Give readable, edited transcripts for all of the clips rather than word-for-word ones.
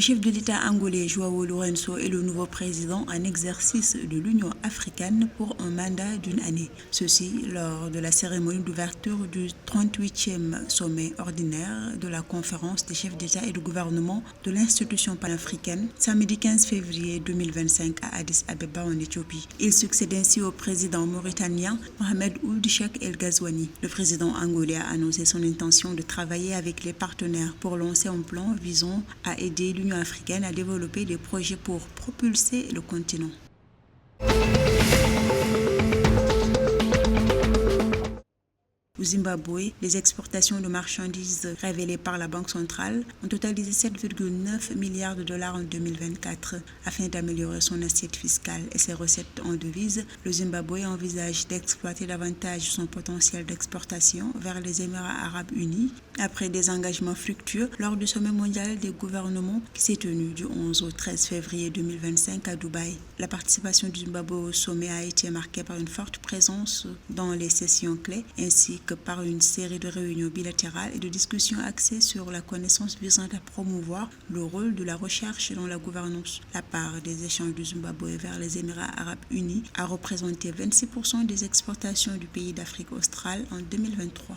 chef de l'État angolais João Lourenço est le nouveau président en exercice de l'Union africaine pour un mandat d'une année. Ceci lors de la cérémonie d'ouverture du 38e sommet ordinaire de la conférence des chefs d'État et de gouvernement de l'institution panafricaine, samedi 15 février 2025 à Addis Abeba en Éthiopie. Il succède ainsi au président mauritanien Mohamed Ould Cheikh El Ghazouani. Le président angolais a annoncé son intention de travailler avec les partenaires pour lancer un plan visant à aider l'Union africaine à développer des projets pour propulser le continent. Au Zimbabwe, les exportations de marchandises révélées par la Banque centrale ont totalisé 7,9 milliards de dollars en 2024. Afin d'améliorer son assiette fiscale et ses recettes en devises, le Zimbabwe envisage d'exploiter davantage son potentiel d'exportation vers les Émirats arabes unis après des engagements fructueux lors du sommet mondial des gouvernements qui s'est tenu du 11 au 13 février 2025 à Dubaï. La participation du Zimbabwe au sommet a été marquée par une forte présence dans les sessions clés ainsi que par une série de réunions bilatérales et de discussions axées sur la connaissance visant à promouvoir le rôle de la recherche dans la gouvernance. La part des échanges du Zimbabwe vers les Émirats arabes unis a représenté 26% des exportations du pays d'Afrique australe en 2023.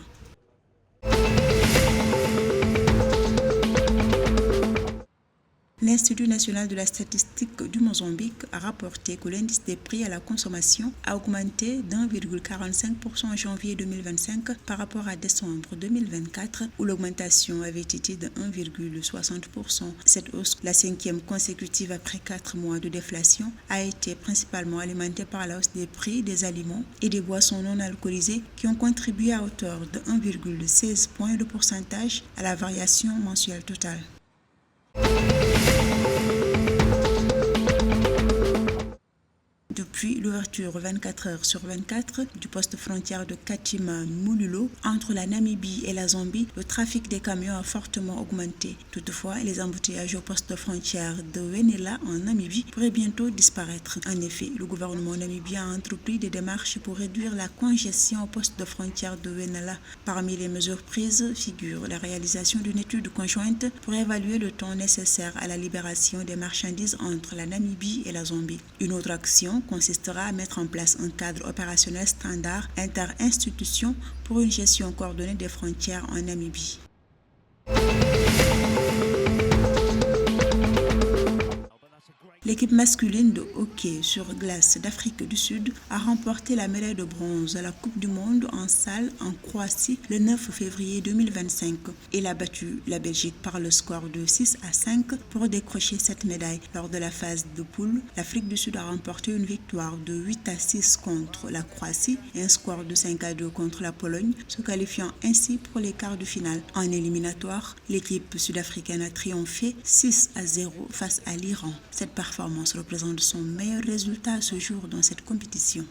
L'Institut national de la statistique du Mozambique a rapporté que l'indice des prix à la consommation a augmenté d'1,45% en janvier 2025 par rapport à décembre 2024 où l'augmentation avait été de 1,60%. Cette hausse, la cinquième consécutive après 4 mois de déflation, a été principalement alimentée par la hausse des prix des aliments et des boissons non alcoolisées qui ont contribué à hauteur de 1,16 points de pourcentage à la variation mensuelle totale. Depuis l'ouverture 24 heures sur 24 du poste frontière de Katima Mulilo entre la Namibie et la Zambie, le trafic des camions a fortement augmenté. Toutefois, les embouteillages au poste frontière de Wenela en Namibie pourraient bientôt disparaître. En effet, le gouvernement namibien a entrepris des démarches pour réduire la congestion au poste de frontière de Wenela. Parmi les mesures prises figure la réalisation d'une étude conjointe pour évaluer le temps nécessaire à la libération des marchandises entre la Namibie et la Zambie. Une autre action consistera à mettre en place un cadre opérationnel standard inter-institutions pour une gestion coordonnée des frontières en Namibie. L'équipe masculine de hockey sur glace d'Afrique du Sud a remporté la médaille de bronze à la Coupe du Monde en salle en Croatie le 9 février 2025. Elle a battu la Belgique par le score de 6-5 pour décrocher cette médaille. Lors de la phase de poule, l'Afrique du Sud a remporté une victoire de 8-6 contre la Croatie et un score de 5-2 contre la Pologne, se qualifiant ainsi pour les quarts de finale. En éliminatoire, l'équipe sud-africaine a triomphé 6-0 face à l'Iran. Cette performance représente son meilleur résultat à ce jour dans cette compétition.